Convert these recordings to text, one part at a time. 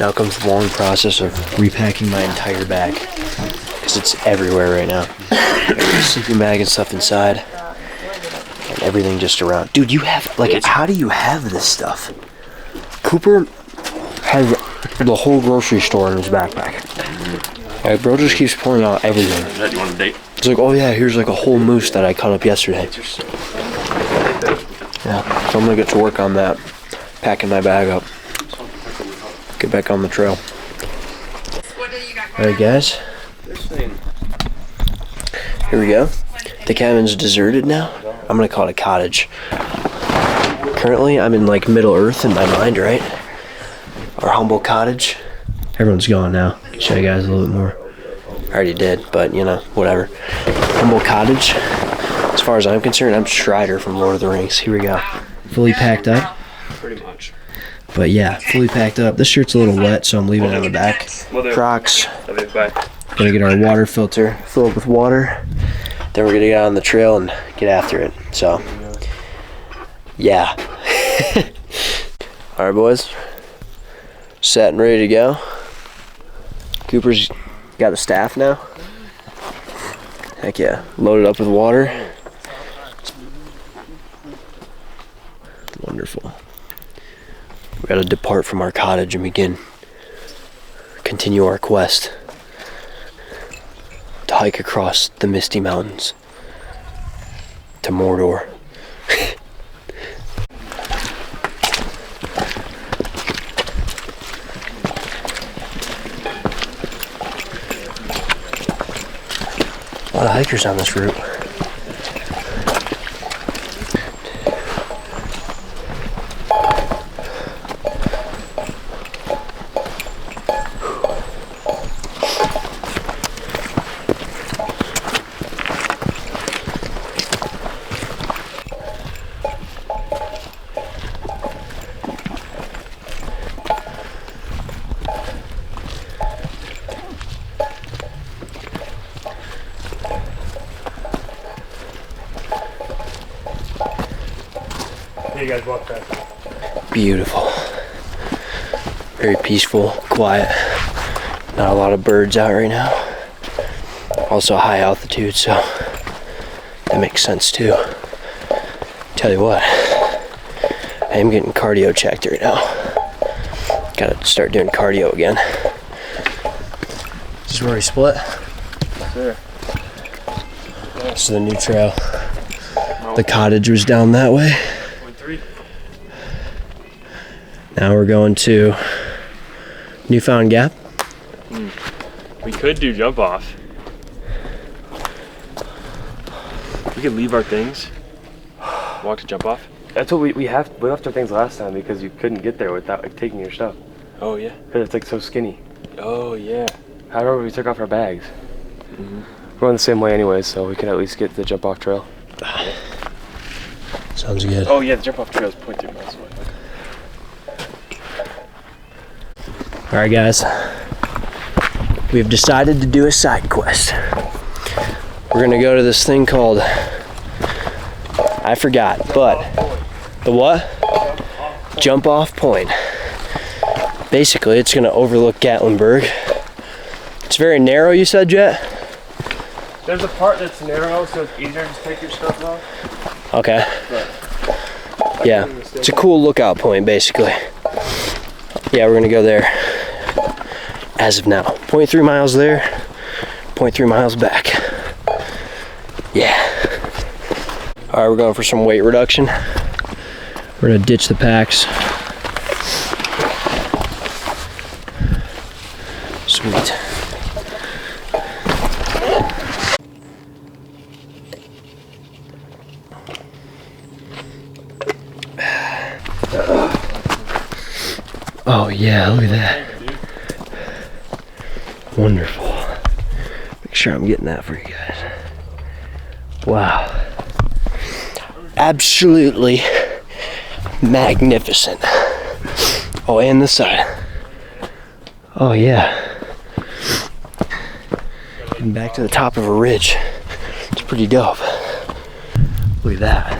Now comes the long process of repacking my entire bag, because it's everywhere right now. Sleeping bag and stuff inside, and everything just around. Dude, you have, like, how do you have this stuff? Cooper has the whole grocery store in his backpack. Like, bro just keeps pulling out everything. You want a date? It's like, oh yeah, here's like a whole moose that I cut up yesterday. Yeah, so I'm gonna get to work on that, packing my bag up, get back on the trail. Alright guys, here we go. The cabin's deserted now. I'm gonna call it a cottage. Currently I'm in like Middle Earth in my mind, right? Our humble cottage. Everyone's gone now. Show you guys a little bit more. I already did, but you know, whatever. Humble cottage. As far as I'm concerned, I'm Strider from Lord of the Rings. Here we go. Fully packed up. Pretty much. But yeah, fully packed up. This shirt's a little wet, so I'm leaving it on the back. Crocs. Gonna get our water filter, fill it with water. Then we're gonna get on the trail and get after it. So, yeah. Alright boys. Set and ready to go. Cooper's got the staff now. Heck yeah. Loaded up with water. Wonderful. We gotta depart from our cottage and continue our quest to hike across the misty mountains to Mordor. A lot of hikers on this route. You guys walk fast. Beautiful. Very peaceful, quiet. Not a lot of birds out right now. Also high altitude, so that makes sense too. Tell you what, I am getting cardio checked right now. Gotta start doing cardio again. This is where we split. Sure. This is the new trail. The cottage was down that way. Now we're going to Newfound Gap. We could do jump off. We could leave our things, walk to jump off. That's what we left our things last time because you couldn't get there without like taking your stuff. Oh yeah. Because it's like so skinny. Oh yeah. However, we took off our bags. We're going the same way anyways, so we can at least get the jump off trail. Sounds good. Oh yeah, the jump off trail is 0.3 miles away. Alright guys, we've decided to do a side quest. We're gonna go to this thing called, I forgot, but the what? Jump off point. Basically, it's gonna overlook Gatlinburg. It's very narrow, you said, Jet? There's a part that's narrow, so it's easier to just take your stuff off. Okay. Yeah, it's a cool lookout point, basically. Yeah, we're gonna go there as of now. 0.3 miles there, 0.3 miles back. Yeah. All right, we're going for some weight reduction. We're gonna ditch the packs. Sweet. Oh yeah, look at that. Wonderful. Make sure I'm getting that for you guys. Wow. Absolutely magnificent. Oh, and this side. Oh yeah. Getting back to the top of a ridge. It's pretty dope. Look at that.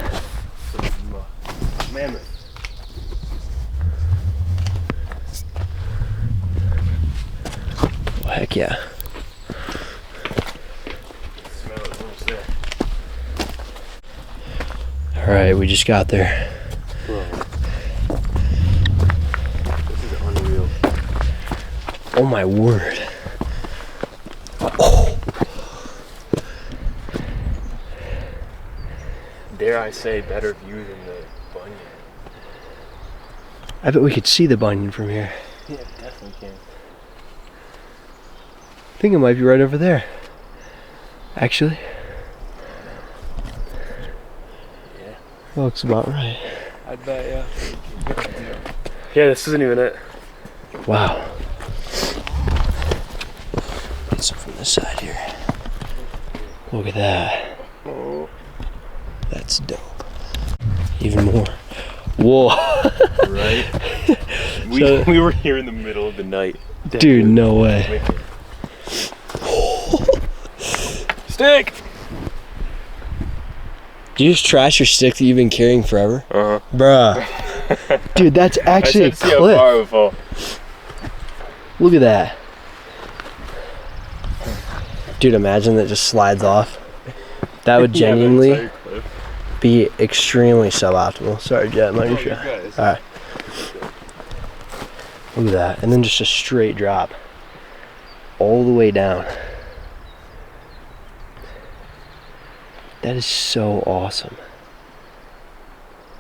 Heck yeah. Smell it, almost there. Alright, we just got there. Bro. This is unreal. Oh my word. Oh. Dare I say, better view than the Bunyan. I bet we could see the Bunyan from here. Yeah, definitely can. I think it might be right over there. Actually. Yeah. Looks about right. I bet, yeah. Yeah, this isn't even it. Wow. Get some from this side here. Look at that. That's dope. Even more. Whoa. Right? So- we were here in the middle of the night. Dude, no way. Stick! Do you just trash your stick that you've been carrying forever? Uh-huh. Bruh. Dude, that's actually a I said see how cliff. far it would fall. Look at that. Dude, imagine that just slides off. That would Yeah, the genuinely entire cliff. be extremely suboptimal. Sorry, Jet, let me Oh, try. you guys. Alright. Look at that. And then just a straight drop. All the way down. That is so awesome.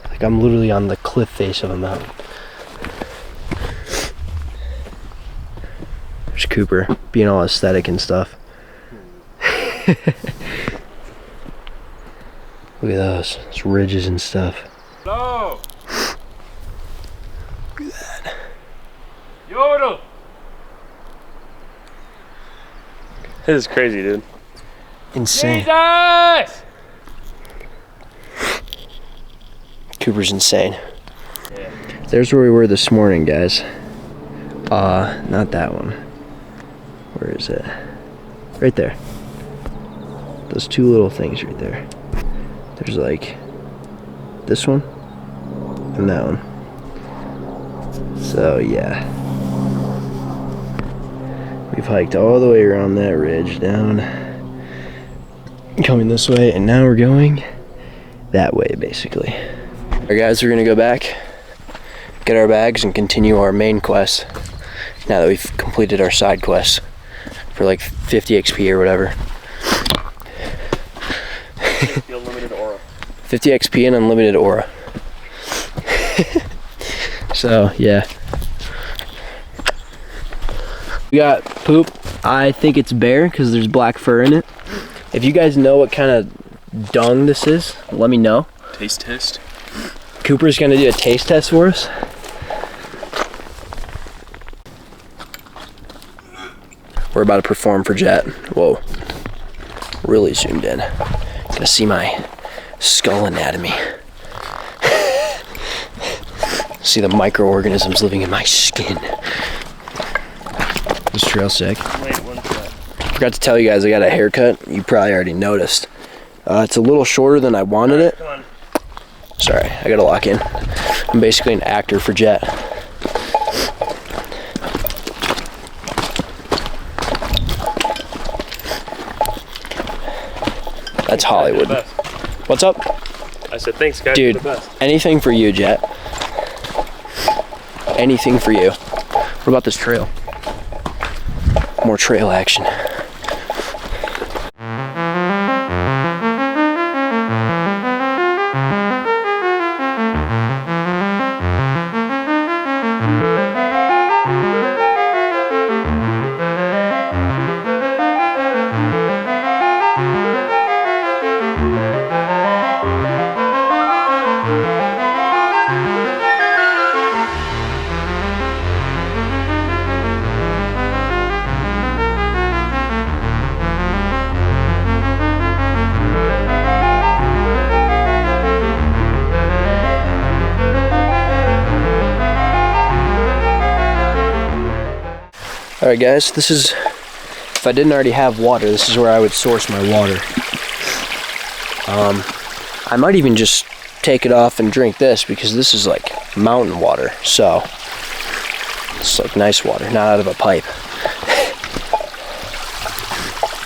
Like I'm literally on the cliff face of a mountain. There's Cooper being all aesthetic and stuff. Look at those. It's ridges and stuff. No! Look at that. Yodel! This is crazy, dude. Insane. Jesus! Cooper's insane. Yeah. There's where we were this morning, guys. Not that one. Where is it? Right there. Those two little things right there. There's like this one and that one. So yeah. We've hiked all the way around that ridge down, coming this way, and now we're going that way basically. Alright guys, we're gonna go back, get our bags, and continue our main quest now that we've completed our side quests for like 50 XP or whatever. The unlimited aura. 50 XP and unlimited aura. So yeah. We got poop. I think it's bear because there's black fur in it. If you guys know what kind of dung this is, let me know. Taste test. Cooper's gonna do a taste test for us. We're about to perform for Jet. Whoa. Really zoomed in. Gonna see my skull anatomy. See the microorganisms living in my skin. This trail sick. Wait, one sec. Forgot to tell you guys I got a haircut. You probably already noticed. It's a little shorter than I wanted it. Come on. Sorry, I gotta lock in. I'm basically an actor for Jet. That's Hollywood. You're the best. What's up? I said thanks, guys. Dude, You're the best. anything for you, Jet. Anything for you. What about this trail? More trail action. Alright guys, this is, if I didn't already have water, this is where I would source my water. I might even just take it off and drink this because this is like mountain water, so it's like nice water, not out of a pipe.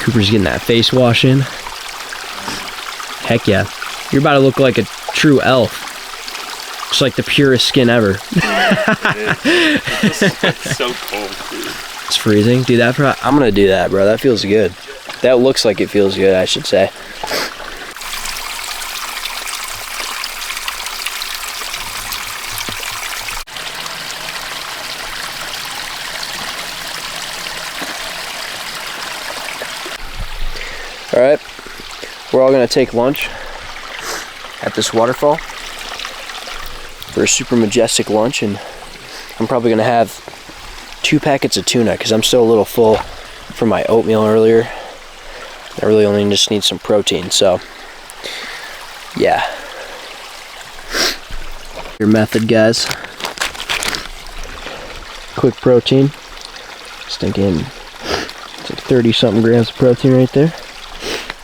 Cooper's getting that face wash in. Heck yeah. You're about to look like a true elf. Just like the purest skin ever. It's so cold, dude. It's freezing. Do that for. I'm gonna do that, bro. That feels good. That looks like it feels good, I should say. All right, we're all gonna take lunch at this waterfall for a super majestic lunch, and I'm probably gonna have 2 packets of tuna because I'm still a little full from my oatmeal earlier. I really only just need some protein, so yeah. Your method, guys. Quick protein. Just thinking it's like 30 something grams of protein right there.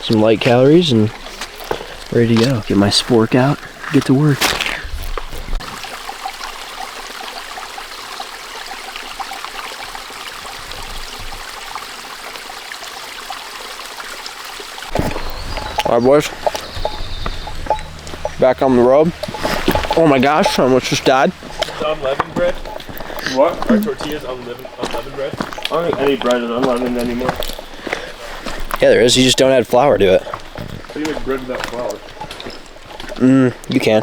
Some light calories and ready to go. Get my spork out, get to work. All right, boys. Back on the road. Oh my gosh, I almost just died. Unleavened bread? What? Our tortillas unleavened bread? I don't think any bread is unleavened anymore. Yeah, there is. You just don't add flour to it. How do you make bread without flour? You can.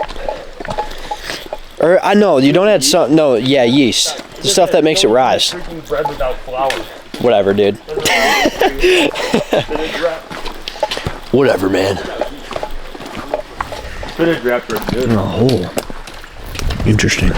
Or I know you don't add some. No, yeah, yeast. The stuff that makes it rise. Freaking bread without flour. Whatever, dude. Whatever, man. Spinach wrapped bread, good. Oh, interesting.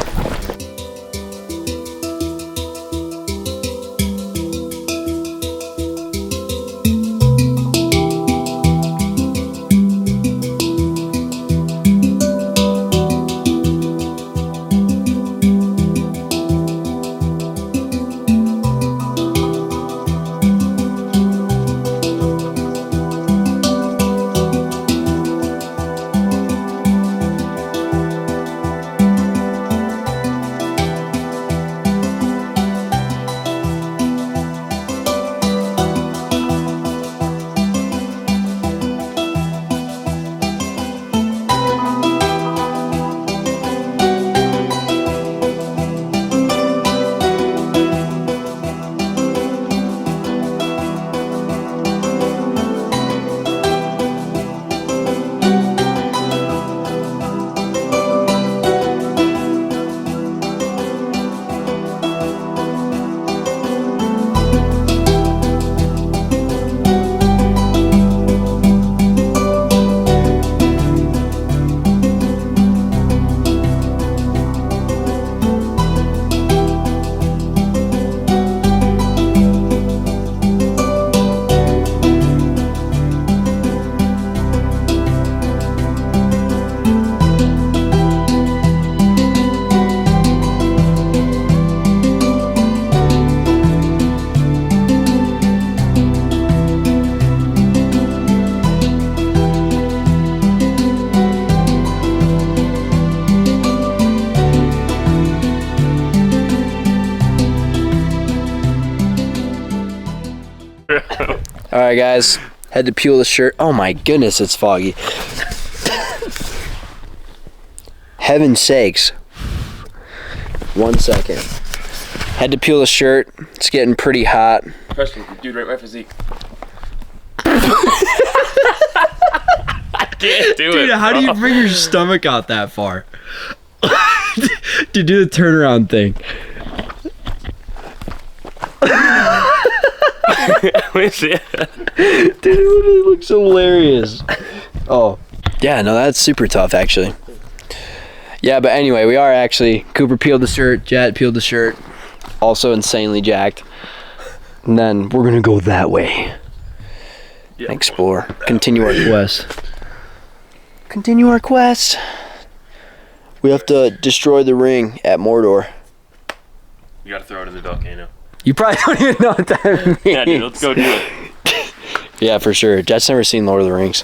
Alright guys, had to peel the shirt. Oh my goodness, it's foggy. Heaven's sakes. 1 second. Had to peel the shirt. It's getting pretty hot. Question, dude, rate my physique. Can't do Dude, it, how do you bring your stomach out that far? To do the turnaround thing. Let me see it. Dude, it looks hilarious. Oh, yeah, no, that's super tough, actually. Yeah, but anyway, we are actually, Cooper peeled the shirt, Jet peeled the shirt, also insanely jacked. And then we're gonna go that way. Yeah, explore, continue our quest. Continue our quest. We have to destroy the ring at Mordor. You gotta throw it in the volcano. You probably don't even know what that means. Yeah, dude, let's go do it. Yeah, for sure. Jet's never seen Lord of the Rings.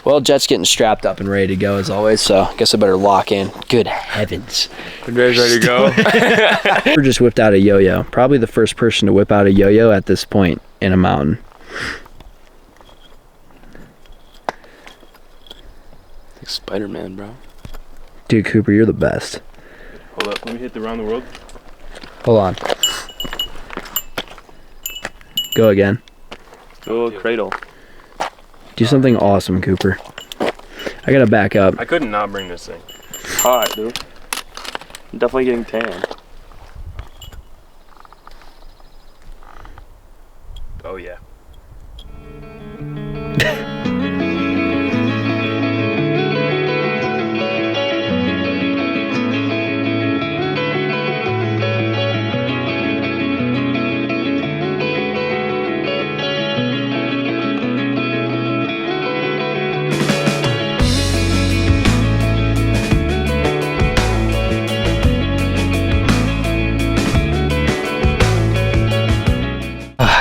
Well, Jet's getting strapped up and ready to go as always, so I guess I better lock in. Good heavens. Ready to go? Cooper just whipped out a yo-yo. Probably the first person to whip out a yo-yo at this point in a mountain. Like Spider-Man, bro. Dude, Cooper, you're the best. Hold up, let me hit the round the world. Hold on. Go again. Oh, cradle. Do something awesome, Cooper. I gotta back up. I couldn't not bring this thing. Hot, dude. I'm definitely getting tan. Oh yeah.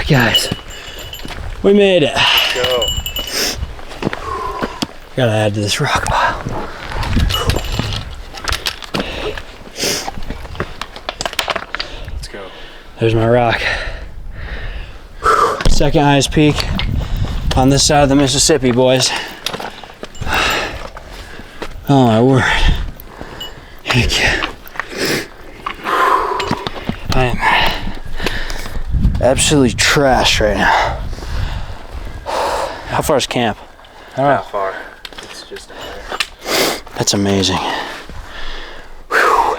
Guys, we made it. Go. Gotta add to this rock pile. Let's go. There's my rock. Second highest peak on this side of the Mississippi, boys. Oh my word. Heck yeah. I am absolutely trashed right now. How far is camp? Not far. It's just down there. That's amazing. Whew.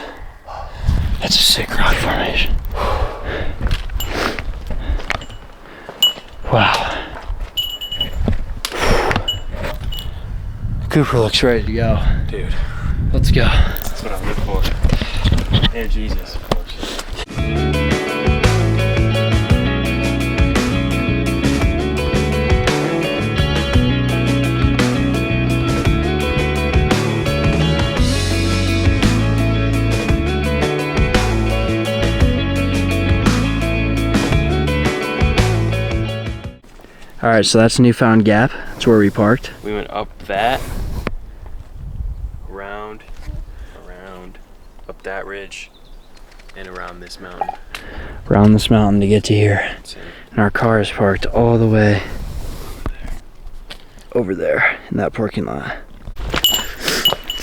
That's a sick rock formation. Wow. Cooper looks ready to go. Dude, Let's go. that's what I live for. And Jesus, of course. Alright, so that's Newfound Gap. That's where we parked. We went up that, around, up that ridge, and around this mountain. Around this mountain to get to here. That's it. And our car is parked all the way over there in that parking lot.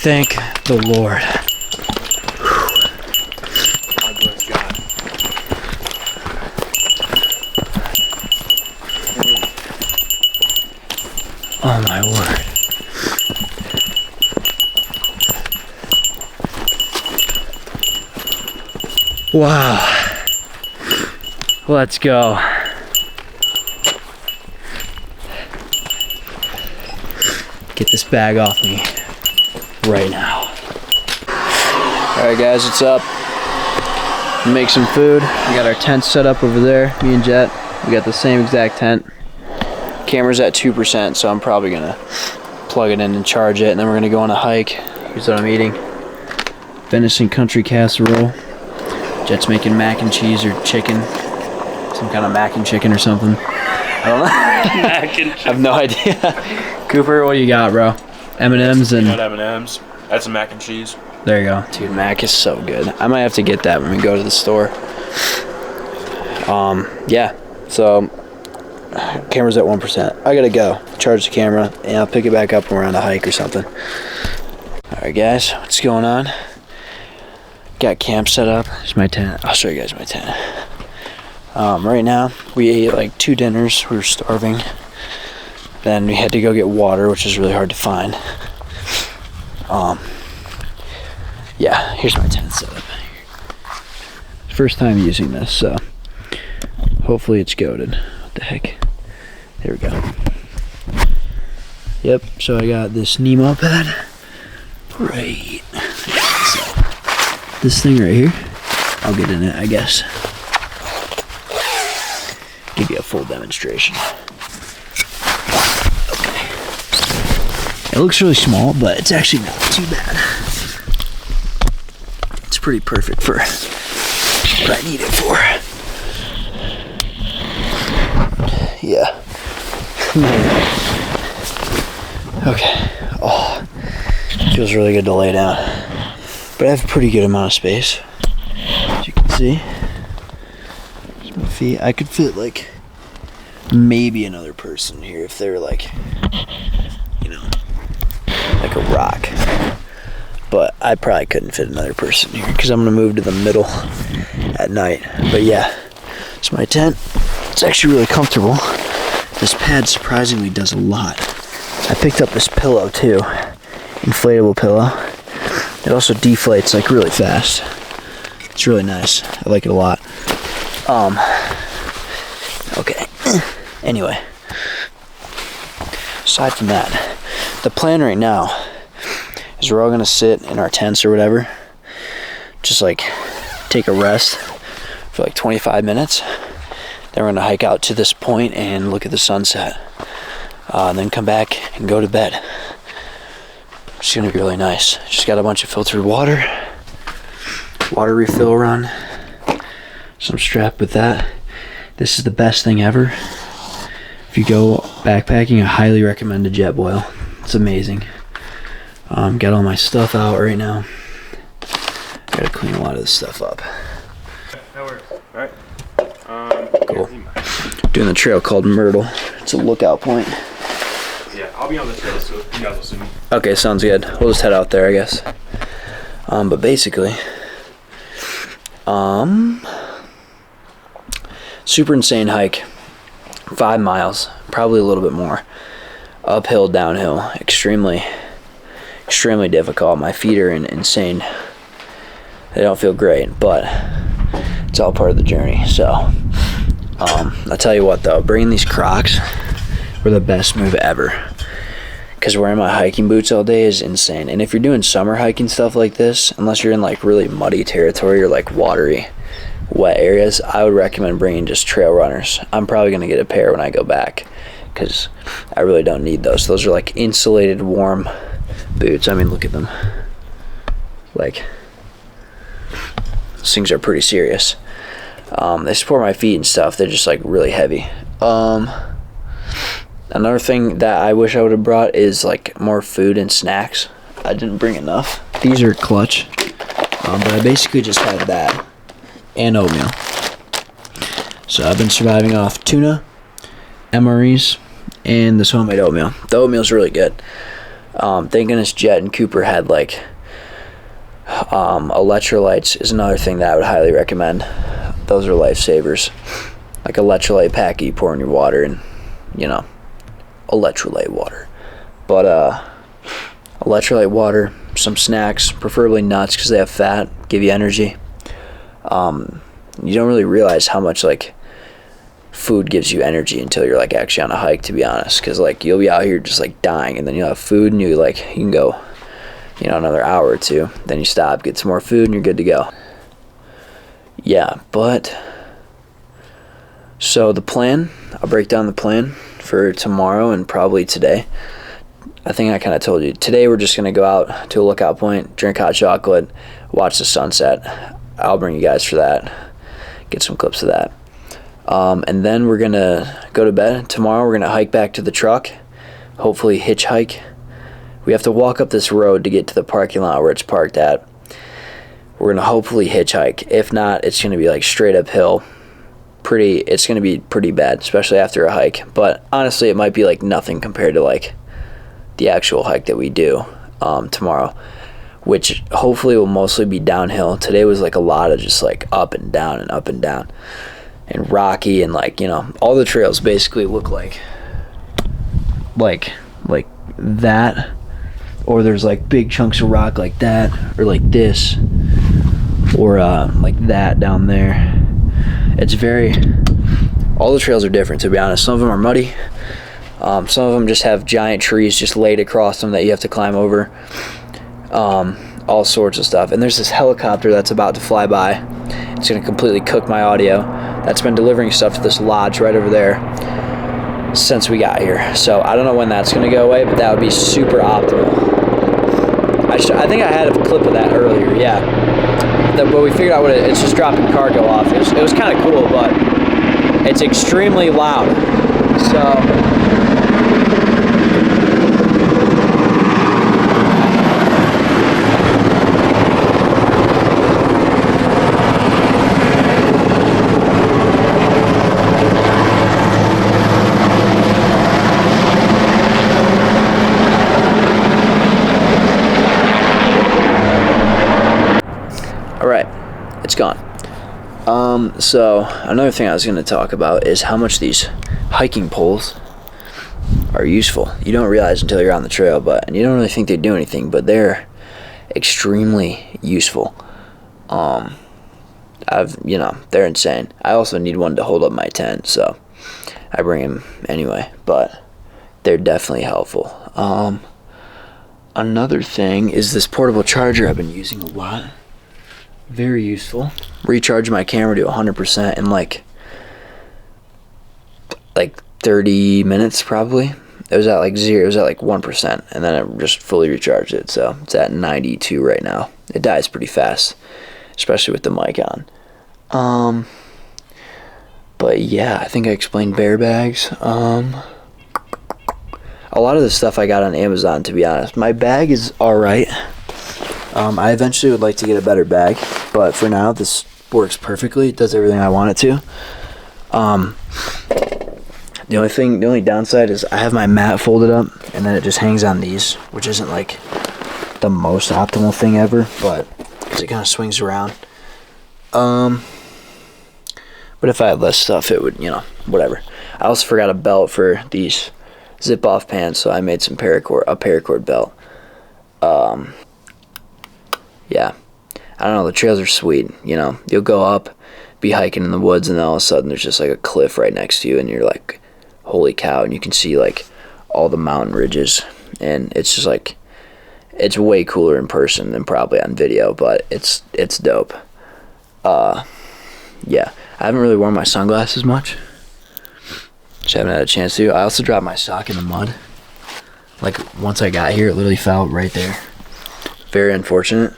Thank the Lord. I bless God. Oh my word. Wow. Let's go. Get this bag off me right now. Alright guys, it's up. Make some food. We got our tent set up over there, me and Jet. We got the same exact tent. Camera's at 2%, so I'm probably gonna plug it in and charge it, and then we're gonna go on a hike. Here's what I'm eating. Venison country casserole. Jet's making mac and cheese or chicken. Some kind of mac and chicken or something. I don't know. Mac and I have no idea. Cooper, what do you got, bro? M&M's and... Peanut M&M's. That's some mac and cheese. There you go. Dude, mac is so good. I might have to get that when we go to the store. Yeah. So, camera's at 1%. I gotta go. Charge the camera, and I'll pick it back up when we're on a hike or something. Alright guys, what's going on? Got camp set up. Here's my tent. I'll show you guys my tent. Right now, we ate like 2 dinners. We were starving. Then we had to go get water, which is really hard to find. Yeah, here's my tent set up. First time using this, so hopefully it's goated. What the heck? There we go. Yep, so I got this Nemo pad. Right. So, this thing right here, I'll get in it, I guess. Give you a full demonstration. Okay. It looks really small, but it's actually not too bad. It's pretty perfect for what I need it for. Yeah. Okay. Oh, feels really good to lay down. But I have a pretty good amount of space, as you can see. There's my feet. I could fit like maybe another person here if they were like, you know, like a rock. But I probably couldn't fit another person here because I'm gonna move to the middle at night. But yeah, it's my tent. It's actually really comfortable. This pad surprisingly does a lot. I picked up this pillow too, inflatable pillow. It also deflates like really fast. It's really nice. I like it a lot. Okay. Anyway, aside from that, the plan right now is we're all gonna sit in our tents or whatever, just like take a rest for like 25 minutes. Then we're gonna hike out to this point and look at the sunset. And then come back and go to bed. It's gonna be really nice. Just got a bunch of filtered water refill run. So I'm strapped with that. This is the best thing ever. If you go backpacking, I highly recommend a Jetboil. It's amazing. Got all my stuff out right now. Gotta clean a lot of this stuff up. That works. Alright. Cool. Doing the trail called Myrtle. It's a lookout point. Yeah, I'll be on the trail, so you guys will see me. Okay, sounds good. We'll just head out there, I guess. But basically, super insane hike. 5 miles, probably a little bit more. Uphill, downhill, extremely difficult. My feet are insane. They don't feel great, but it's all part of the journey. So, I'll tell you what though, bringing these Crocs were the best move ever. Because wearing my hiking boots all day is insane. And if you're doing summer hiking stuff like this, unless you're in like really muddy territory or like watery, wet areas, I would recommend bringing just trail runners. I'm probably going to get a pair when I go back because I really don't need those. Those are like insulated, warm boots. I mean, look at them. Like, those things are pretty serious. They support my feet and stuff. They're just like really heavy. Another thing that I wish I would have brought is like more food and snacks. I didn't bring enough. These are clutch, but I basically just had that and oatmeal. So I've been surviving off tuna, MREs, and this homemade oatmeal. The oatmeal's really good. Thank goodness Jet and Cooper had like electrolytes is another thing that I would highly recommend. Those are lifesavers. Like electrolyte pack you pour in your water and, you know, electrolyte water. But electrolyte water, some snacks, preferably nuts because they have fat, give you energy. You don't really realize how much like food gives you energy until you're like actually on a hike, to be honest, because like you'll be out here just like dying and then you'll have food and you can go, you know, another hour or two, then you stop, get some more food, and you're good to go. Yeah, but so the plan, I'll break down the plan for tomorrow and probably today. I think I kind of told you. Today we're just going to go out to a lookout point, drink hot chocolate, watch the sunset. I'll bring you guys for that, get some clips of that. And then we're going to go to bed. Tomorrow we're going to hike back to the truck, hopefully hitchhike. We have to walk up this road to get to the parking lot where it's parked at. We're going to hopefully hitchhike. If not, it's going to be like straight uphill. It's going to be pretty bad, especially after a hike. But honestly, it might be like nothing compared to like the actual hike that we do tomorrow, which hopefully will mostly be downhill. Today was like a lot of just like up and down and rocky, and like, you know, all the trails basically look like that, or there's like big chunks of rock like that, or like this, or like that down there. It's all the trails are different, to be honest. Some of them are muddy. Some of them just have giant trees just laid across them that you have to climb over. All sorts of stuff. And there's this helicopter that's about to fly by. It's going to completely cook my audio. That's been delivering stuff to this lodge right over there since we got here. So I don't know when that's going to go away, but that would be super optimal. I think I had a clip of that earlier, yeah. But we figured out it's just dropping cargo off. It was kind of cool, but it's extremely loud. So So another thing I was going to talk about is how much these hiking poles are useful. You don't realize until you're on the trail, and you don't really think they do anything, but they're extremely useful. They're insane. I also need one to hold up my tent, so I bring them anyway, but they're definitely helpful. Another thing is this portable charger I've been using a lot. Very useful. Recharge my camera to 100% in like 30 minutes probably. It was at like 1%, and then it just fully recharged it, so it's at 92 right now. It dies pretty fast, especially with the mic on. But yeah, I think I explained bear bags. A lot of the stuff I got on Amazon, to be honest. My bag is alright. I eventually would like to get a better bag, but for now this works perfectly. It does everything I want it to. The only downside is I have my mat folded up, and then it just hangs on these, which isn't like the most optimal thing ever, but it kind of swings around. But if I had less stuff, it would, whatever. I also forgot a belt for these zip-off pants, so I made a paracord belt. Yeah, I don't know, the trails are sweet. You'll go up, be hiking in the woods, and then all of a sudden there's just like a cliff right next to you, and you're like, holy cow, and you can see like all the mountain ridges, and it's just like, it's way cooler in person than probably on video, but it's dope. Yeah, I haven't really worn my sunglasses much, just haven't had a chance to. I also dropped my sock in the mud. Like, once I got here, it literally fell right there. Very unfortunate.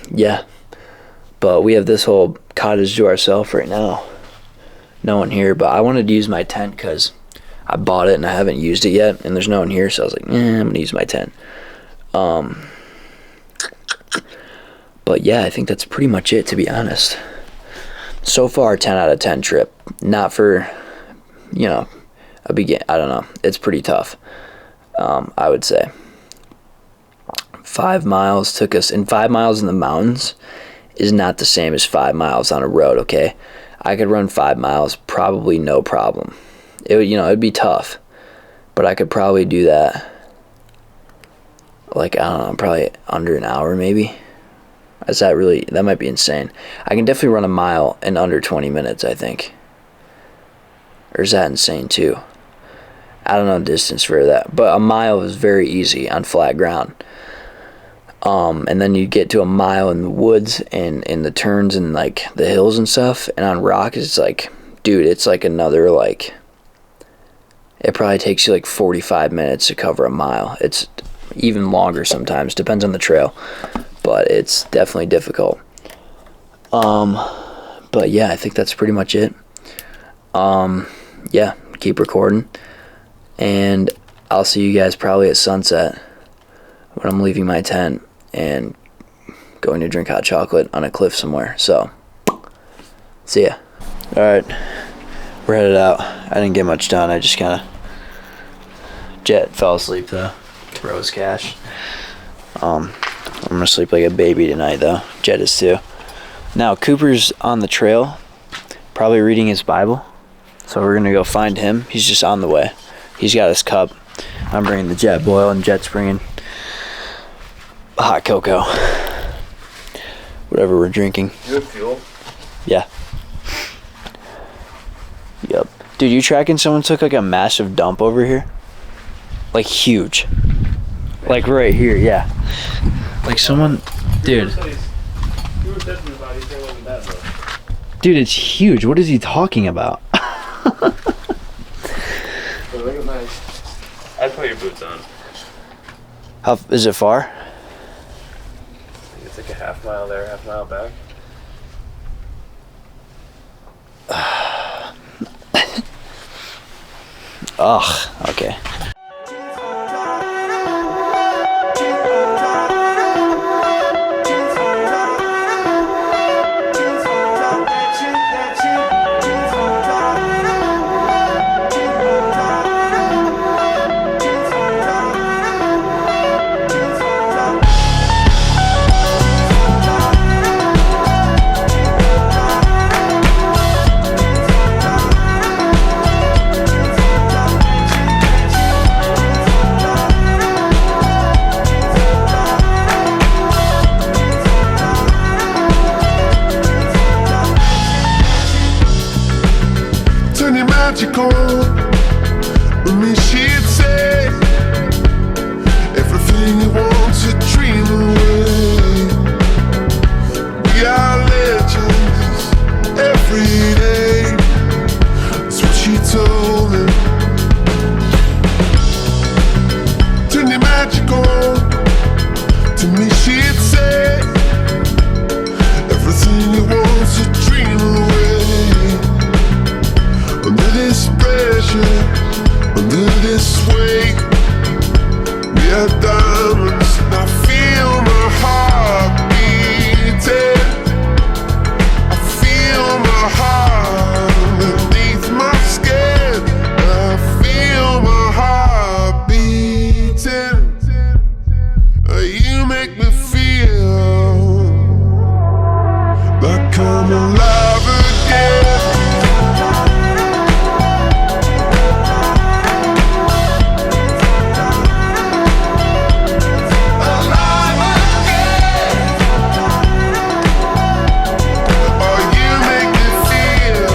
Yeah, but we have this whole cottage to ourselves right now. No one here, but I wanted to use my tent because I bought it and I haven't used it yet, and there's no one here, so I was like, I'm gonna use my tent. But yeah, I think that's pretty much it, to be honest. So far, 10 out of 10 trip. Not for, I don't know. It's pretty tough, I would say. 5 miles took us, and 5 miles in the mountains is not the same as 5 miles on a road, okay? I could run 5 miles probably no problem. It would, it'd be tough, but I could probably do that, like, I don't know, probably under an hour maybe. That might be insane. I can definitely run a mile in under 20 minutes, I think. Or is that insane too? I don't know the distance for that, but a mile is very easy on flat ground. And then you get to a mile in the woods and in the turns and like the hills and stuff, and on rock it's like, dude, it's like another, like, it probably takes you like 45 minutes to cover a mile. It's even longer sometimes, depends on the trail, but it's definitely difficult. But yeah, I think that's pretty much it. Yeah, keep recording, and I'll see you guys probably at sunset when I'm leaving my tent and going to drink hot chocolate on a cliff somewhere. So, see ya. Alright, we're headed out. I didn't get much done. I just kind of... Jet fell asleep though. Rose Cash. I'm gonna sleep like a baby tonight though. Jet is too. Now, Cooper's on the trail, probably reading his Bible. So we're gonna go find him. He's just on the way. He's got his cup. I'm bringing the Jet boil, and Jet's bringing hot cocoa. Whatever we're drinking. You have fuel? Yeah. Yep. Dude, you tracking someone took like a massive dump over here? Like huge. Like right here, yeah. Like someone, dude. Dude, it's huge. What is he talking about? I'd put your boots on. How is it far? It's like a half mile there, half mile back. Ugh, okay. magical. With me she'd say everything you want to dream away. We are legends every day. That's what she told me. Turn your magical. To me she'd say everything you want to dream away. Under this pressure, under this weight, we are diamonds. And I feel my heart beating. I feel my heart beneath my skin. I feel my heart beating. You make me feel like I'm alive again. Alive again. Oh, you make me feel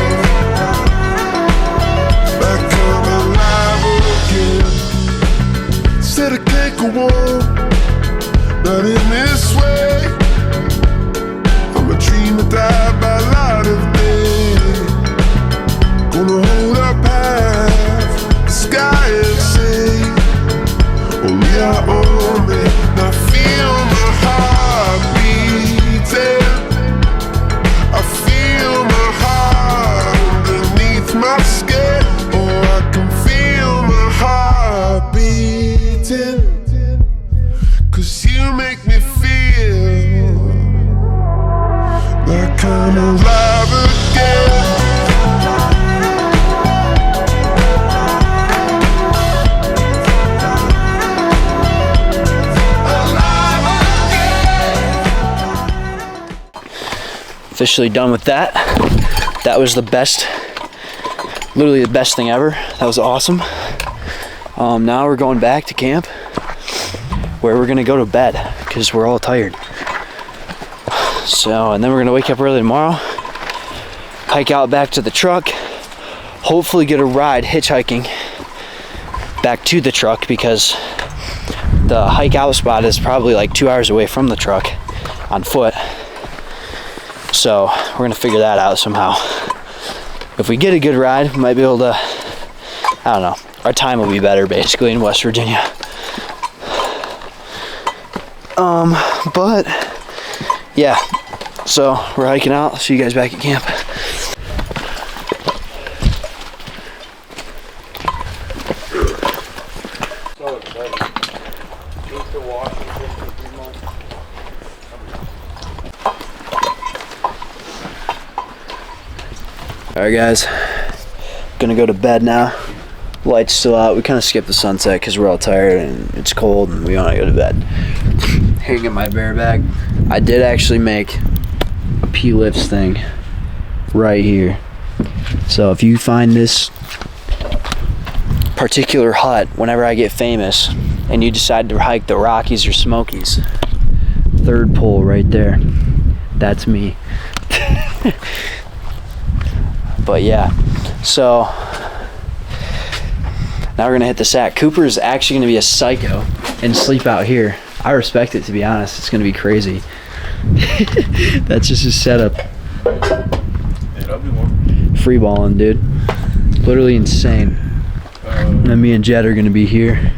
like I'm alive again. Said I can't go on, not in this way. I'm a dreamer, die by light of day. Gonna hold up half the sky and say, oh, we are on it. And I feel my heart beating. I feel my heart beneath my skin. Oh, I can feel my heart beating. 'Cause you make me feel like I'm alive again. Alive again. Officially done with that. That was the best, literally the best thing ever. That was awesome. Now we're going back to camp, where we're gonna go to bed because we're all tired. So, and then we're gonna wake up early tomorrow, hike out back to the truck, hopefully get a ride hitchhiking back to the truck, because the hike out spot is probably like 2 hours away from the truck on foot. So we're gonna figure that out somehow. If we get a good ride, we might be able to, I don't know, our time will be better basically in West Virginia. But yeah, so we're hiking out. See you guys back at camp. So excited. Moved to Washington for 3 months. Alright guys, gonna go to bed now. Light's still out. We kind of skipped the sunset because we're all tired and it's cold and we want to go to bed. Hanging in my bear bag. I did actually make a P-lifts thing right here. So if you find this particular hut whenever I get famous and you decide to hike the Rockies or Smokies, third pole right there, that's me. But yeah, so now we're gonna hit the sack. Cooper is actually gonna be a psycho and sleep out here. I respect it, to be honest. It's gonna be crazy. That's just his setup. Yeah, that'll be one. Free balling, dude. Literally insane. And me and Jed are gonna be here.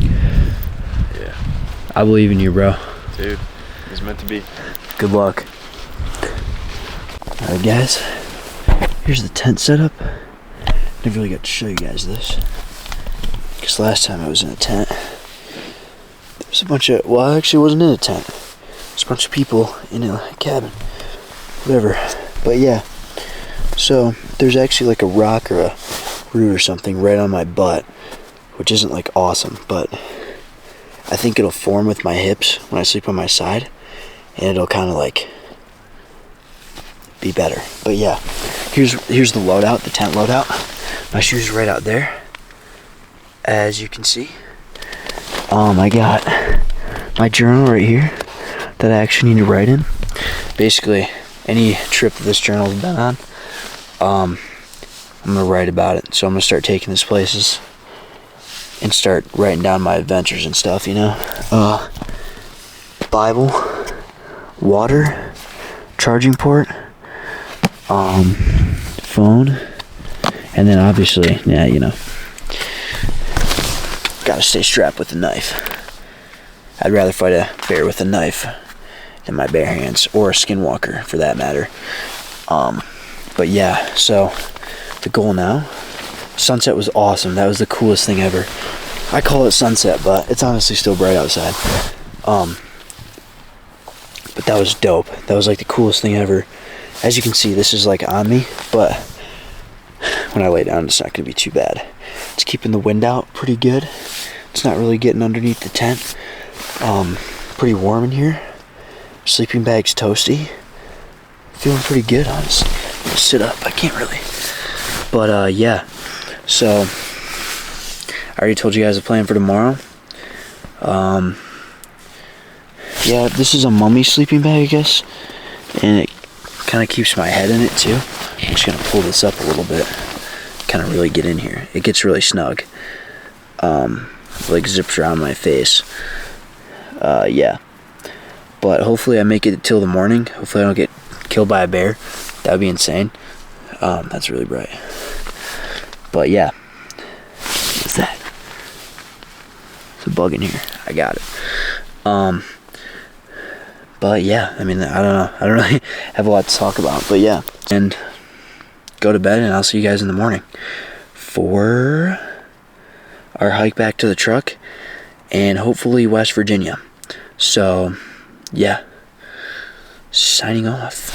Yeah. I believe in you, bro. Dude, it's meant to be. Good luck. Alright guys, here's the tent setup. Never really got to show you guys this, because last time I was in a tent, there was a bunch of, well, I actually wasn't in a tent. There's a bunch of people in a cabin, whatever. But yeah, so there's actually like a rock or a root or something right on my butt, which isn't like awesome, but I think it'll form with my hips when I sleep on my side, and it'll kind of like be better. But yeah, here's the loadout, the tent loadout. My shoes right out there, as you can see. I got my journal right here that I actually need to write in. Basically, any trip that this journal's been on, I'm gonna write about it. So I'm gonna start taking these places and start writing down my adventures and stuff, you know. Bible, water, charging port, phone, and then obviously, yeah, you know, gotta stay strapped with a knife. I'd rather fight a bear with a knife than my bare hands, or a skinwalker for that matter. But yeah, so the goal now, sunset was awesome. That was the coolest thing ever. I call it sunset, but it's honestly still bright outside. But that was dope. That was like the coolest thing ever. As you can see, this is like on me, but when I lay down, it's not gonna be too bad. It's keeping the wind out pretty good. It's not really getting underneath the tent. Pretty warm in here. Sleeping bag's toasty. Feeling pretty good, honestly. I'm gonna sit up. I can't really. But yeah. So I already told you guys the plan for tomorrow. Yeah, this is a mummy sleeping bag, I guess, and it kind of keeps my head in it too. I'm just gonna pull this up a little bit, kind of really get in here. It gets really snug. Like zips around my face. Yeah. But hopefully I make it till the morning. Hopefully I don't get killed by a bear. That would be insane. That's really bright. But yeah. What's that? There's a bug in here. I got it. But yeah, I mean, I don't know. I don't really have a lot to talk about. But yeah. And go to bed, and I'll see you guys in the morning for our hike back to the truck and hopefully West Virginia. So, yeah. Signing off.